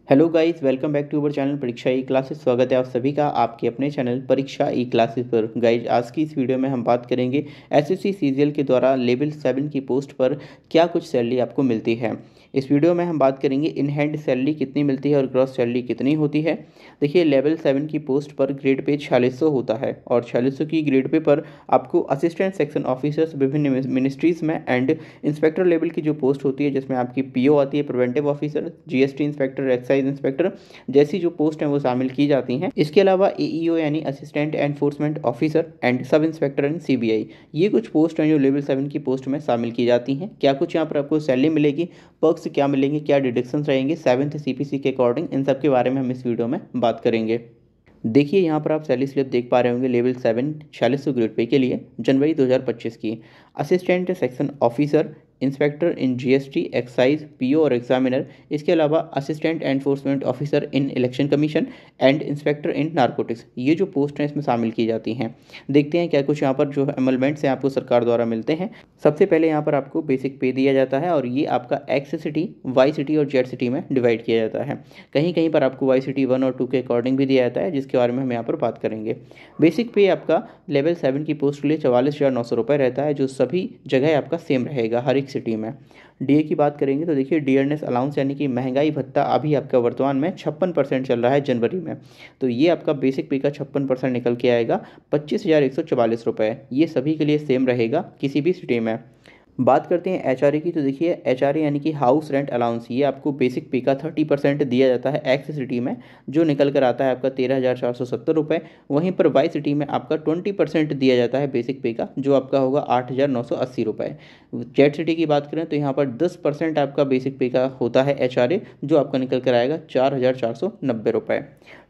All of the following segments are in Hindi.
Hello guys, welcome back to our channel Pariksha E classes. स्वागत है आप सभी का आपके अपने चैनल परीक्षा ई क्लासेस पर। गाइस, आज की इस वीडियो में हम बात करेंगे एसएससी सीजीएल के द्वारा लेवल 7 की पोस्ट पर क्या कुछ सैलरी आपको मिलती है। इस वीडियो में हम बात करेंगे इन हैंड सैलरी कितनी मिलती है और ग्रॉस सैलरी कितनी होती है। देखिए, लेवल 7 की पोस्ट पर ग्रेड पे 4600 होता है और 4600 की ग्रेड पे पर आपको असिस्टेंट सेक्शन ऑफिसर्स विभिन्न मिनिस्ट्रीज़ में एंड इंस्पेक्टर लेवल की जो पोस्ट होती है, जिसमें आपकी पीओ आती है, preventive officer, GST inspector, excise inspector जैसी जो पोस्ट हैं वो शामिल की जाती हैं। इसके अलावा एईओ यानी assistant enforcement officer and sub inspector and CBI, ये कुछ पोस्ट हैं जो लेवल 7 की पोस्ट में शामिल की जाती हैं। क्या कुछ यहाँ पर आपको सैलरी मिलेगी, पर्क्स क्या मिलेंगे, क्या डिडक्शंस रहेंगे 7th सीपीसी के अकॉर्डिंग, इन सब के बारे में हम इस वीडियो में बात करेंगे। देखिए, यहाँ पर आप सैलरी स्लिप देख पा रहे होंगे लेवल 7 4600 ग्रेड पे के लिए जनवरी 2025 की। Assistant section officer, inspector in GST, excise, PO और एग्जामिनर। इसके अलावा assistant enforcement officer in election commission and inspector in narcotics, ये जो पोस्ट हैं इसमें शामिल की जाती हैं। देखते हैं क्या कुछ यहाँ पर जो एमलमेंट्स हैं आपको सरकार द्वारा मिलते हैं। सबसे पहले यहाँ पर आपको बेसिक पे दिया जाता है और ये आपका एक्स सिटी, वाई सिटी और जेड सिटी में डिवाइड किया जाता है। कहीं कहीं पर आपको वाई सिटी 1 और 2 के अकॉर्डिंग भी दिया जाता है, जिसके बारे में हम यहाँ पर बात करेंगे। बेसिक पे आपका लेवल 7 की पोस्ट के लिए 44,900 रुपये रहता है, जो सभी जगह आपका सेम रहेगा हर एक सिटी में। डीए की बात करेंगे तो देखिए, डियरनेस अलाउंस यानी कि महंगाई भत्ता अभी आपका वर्तमान में 56% चल रहा है जनवरी में। तो ये आपका बेसिक पे का 56% निकल के आएगा 25,144 रुपये। ये सभी के लिए सेम रहेगा किसी भी सिटी में। बात करते हैं एचआरए की, तो देखिए एचआरए यानी कि हाउस रेंट अलाउंस, ये आपको बेसिक पे का 30% दिया जाता है एक्स सिटी में, जो निकल कर आता है आपका 13,470 रुपये। वहीं पर वाई सिटी में आपका 20% दिया जाता है बेसिक पे का, जो आपका होगा 8,980 रुपये। जेड सिटी की बात करें तो यहाँ पर 10% आपका बेसिक पे का होता है एचआरए, जो आपका निकल कर आएगा 4,490 रुपये।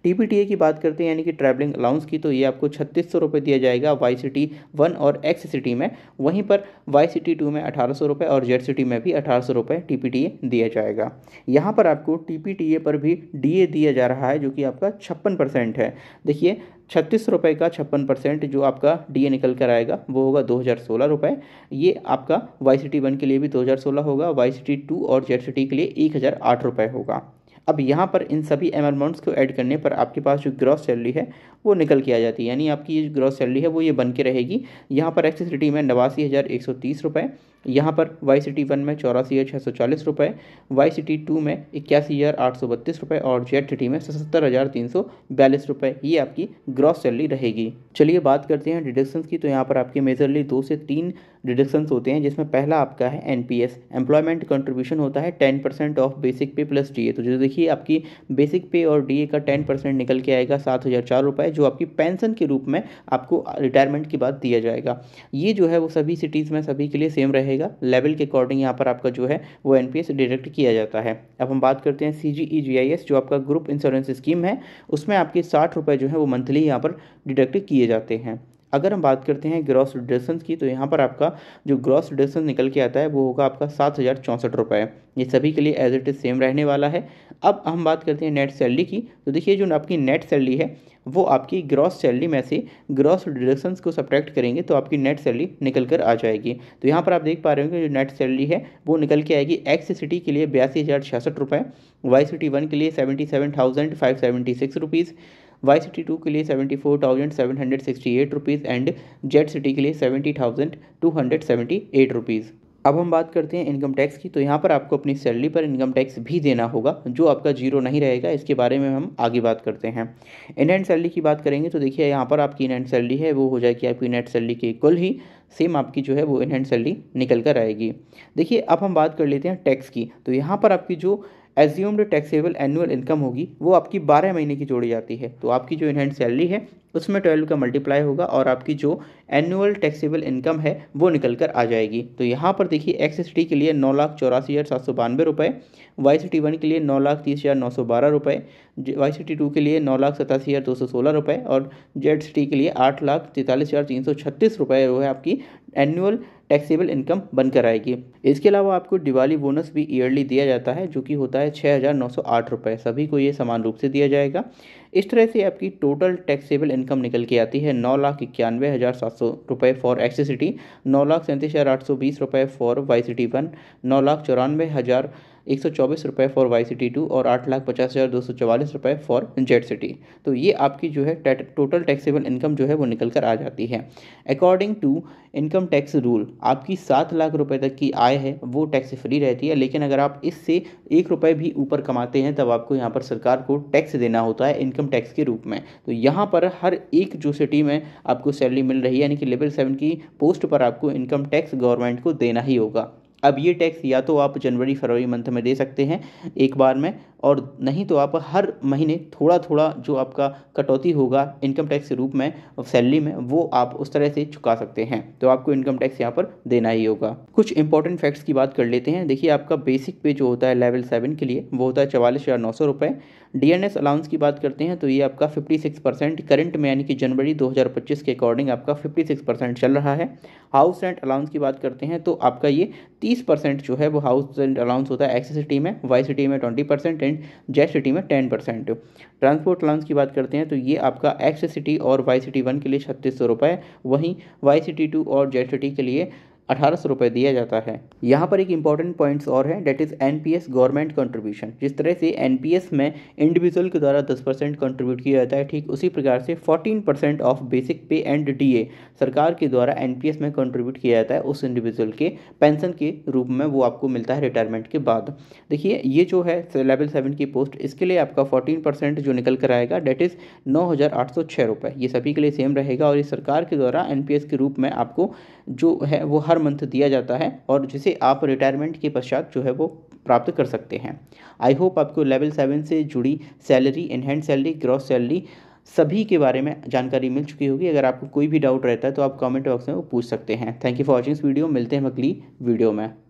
टीपीटीए की बात करते हैं यानी कि ट्रैवलिंग अलाउंस की, तो ये आपको 3600 रुपये दिया जाएगा वाई सिटी 1 और एक्स सिटी में। वहीं पर वाई सिटी 2 में 1800 रुपये और जेड सिटी में भी 1800 रुपये टीपीटीए दिया जाएगा। यहाँ पर आपको टीपीटीए पर भी डीए दिया जा रहा है, जो कि आपका 56% है। देखिए, 36 रुपये का 56% जो आपका डीए निकल कर आएगा वो होगा 2,016 रुपये। ये आपका वाई सिटी 1 के लिए भी 2,016 होगा, वाई सिटी 2 और जेड सिटी के लिए 1,008 रुपये होगा। अब यहाँ पर इन सभी अमाउंट्स को ऐड करने पर आपके पास जो ग्रॉस सैलरी है वो निकल के आ जाती है, यानी आपकी ये ग्रॉस सैलरी है वो ये बन के रहेगी। यहाँ पर एक्स सिटी में 89,130 रुपये, यहाँ पर वाई सिटी 1 में 84,640 रुपये, वाई सिटी 2 में 81,832 रुपये और जेड सिटी में 77,342 रुपये। ये आपकी ग्रॉस सैलरी रहेगी। चलिए बात करते हैं डिडक्शंस की, तो यहाँ पर आपके मेजरली 2 से 3 डिडक्शंस होते हैं, जिसमें पहला आपका है एनपीएस, एम्प्लॉयमेंट कंट्रीब्यूशन होता है 10% ऑफ बेसिक पे प्लस डीए। तो जो देखिए आपकी बेसिक पे और डीए का 10% निकल के आएगा 7,004 रुपये, जो आपकी पेंशन के रूप में आपको रिटायरमेंट के बाद दिया जाएगा। ये जो है वो सभी सिटीज़ में सभी के लिए सेम रहेगा। लेवल के अकॉर्डिंग यहाँ पर आपका जो है वो एनपीएस डिडक्ट किया जाता है। अब हम बात करते हैं सीजीईजीआईएस, जो आपका ग्रुप इंश्योरेंस स्कीम है, उसमें आपके 60 रुपये जो है वो मंथली यहाँ पर डिडक्ट किए जाते हैं। अगर हम बात करते हैं ग्रॉस डिडक्शन की, तो यहाँ पर आपका जो ग्रॉस डिडक्शन निकल के आता है वो होगा आपका 7,064 रुपये। ये सभी के लिए एज इट इज़ सेम रहने वाला है। अब हम बात करते हैं नेट सैलरी की, तो देखिए जो आपकी नेट सैलरी है वो आपकी ग्रॉस सैलरी में से ग्रॉस डिडक्शंस को सब्ट्रैक्ट करेंगे तो आपकी नेट सैलरी निकल कर आ जाएगी। तो यहाँ पर आप देख पा रहे होंगे जो नेट सैलरी है वो निकल के आएगी एक्स सिटी के लिए 82,066 रुपये, वाई सिटी 1 के लिए 77,576 रुपीज़, वाई सिटी 2 के लिए 74,768 रुपीज़ एंड जेड सिटी के लिए 70,278 रुपीज़। अब हम बात करते हैं इनकम टैक्स की, तो यहाँ पर आपको अपनी सैलरी पर इनकम टैक्स भी देना होगा, जो आपका जीरो नहीं रहेगा। इसके बारे में हम आगे बात करते हैं। इन हैंड सैलरी की बात करेंगे तो देखिए यहाँ पर आपकी इन हैंड सैलरी है वो हो जाएगी आपकी नेट सैलरी के इक्वल ही, सेम आपकी जो है वो इन हैंड सैलरी निकल कर आएगी। देखिए, अब हम बात कर लेते हैं टैक्स की, तो यहाँ पर आपकी जो एज्यूम्ड टैक्सेबल एनुअल इनकम होगी वो आपकी 12 महीने की जोड़ी जाती है। तो आपकी जो इन हैंड सैलरी है उसमें 12 का मल्टीप्लाई होगा और आपकी जो एनुअल टैक्सेबल इनकम है वो निकल कर आ जाएगी। तो यहाँ पर देखिए एक्स सिटी के लिए 9,84,792 रुपये, वाई सिटी 1 के लिए 9,30,912 रुपये, वाई सिटी 2 के लिए 9,87,216 रुपये और जेड सिटी के लिए 8,43,336 रुपये जो है आपकी एनुअल टैक्सेबल इनकम बनकर आएगी। इसके अलावा आपको दिवाली बोनस भी ईयरली दिया जाता है, जो कि होता है 6,908 रुपये। सभी को ये समान रूप से दिया जाएगा। इस तरह से आपकी टोटल टैक्सेबल इनकम निकल के आती है 9,91,700 रुपये फॉर एक्स सिटी, 9,37,820 रुपये फॉर वाई सिटी 1, 9,94,000 124 रुपये फॉर YCT2 और 8,50,244 रुपये फॉर ZCT। तो ये आपकी जो है टोटल टैक्सेबल इनकम जो है वो निकल कर आ जाती है। According to income tax rule आपकी 7 लाख रुपए तक की आय है वो टैक्स फ्री रहती है, लेकिन अगर आप इससे 1 रुपये भी ऊपर कमाते हैं तब आपको यहाँ पर सरकार को टैक्स देना होता है इनकम टैक्स के रूप में। तो यहाँ पर हर एक जो सिटी में आपको सैलरी मिल रही है यानी कि लेवल 7 की पोस्ट पर आपको इनकम टैक्स गवर्नमेंट को देना ही होगा। अब ये टैक्स या तो आप जनवरी फरवरी मंथ में दे सकते हैं एक बार में, और नहीं तो आप हर महीने थोड़ा थोड़ा जो आपका कटौती होगा इनकम टैक्स के रूप में सैलरी में वो आप उस तरह से चुका सकते हैं। तो आपको इनकम टैक्स यहाँ पर देना ही होगा। कुछ इंपॉर्टेंट फैक्ट्स की बात कर लेते हैं। देखिए आपका बेसिक पे जो होता है लेवल 7 के लिए वो होता है 44,900 रुपये। DNS अलाउंस की बात करते हैं तो ये आपका 56% करंट में यानी कि जनवरी 2025 के अकॉर्डिंग आपका 56% चल रहा है। हाउस रेंट अलाउंस की बात करते हैं तो आपका ये 30% जो है वो हाउस रेंट अलाउंस होता है एक्स सिटी में, वाई सिटी में 20% एंड जेड सिटी में 10%। ट्रांसपोर्ट अलाउंस की बात करते हैं तो ये आपका एक्स सिटी और YCT1 के लिए 3600 रुपये, वहीं YCT2 और जेड सिटी के लिए 1800 रुपये दिया जाता है। यहाँ पर एक इंपॉर्टेंट पॉइंट्स और है, that is NPS government contribution. जिस तरह से NPS में इंडिविजुअल के द्वारा 10% कंट्रीब्यूट किया जाता है, ठीक उसी प्रकार से 14% ऑफ बेसिक पे एंड DA सरकार के द्वारा NPS में कंट्रीब्यूट किया जाता है उस इंडिविजुअल के पेंशन के रूप में, वो आपको मिलता है रिटायरमेंट के बाद। देखिए ये जो है लेवल 7 की पोस्ट, इसके लिए आपका 14% जो निकल कर आएगा डेट इज़ 9,806 रुपये। ये सभी के लिए सेम रहेगा और ये सरकार के द्वारा NPS के रूप में आपको जो है वो हर मंथ दिया जाता है और जिसे आप रिटायरमेंट के पश्चात जो है वो प्राप्त कर सकते हैं। आई होप आपको लेवल 7 से जुड़ी salary, in hand salary, gross salary सभी के बारे में जानकारी मिल चुकी होगी। अगर आपको कोई भी डाउट रहता है तो आप कमेंट बॉक्स में वो पूछ सकते हैं। थैंक यू फॉर वॉचिंग इस वीडियो। मिलते हैं अगली वीडियो में।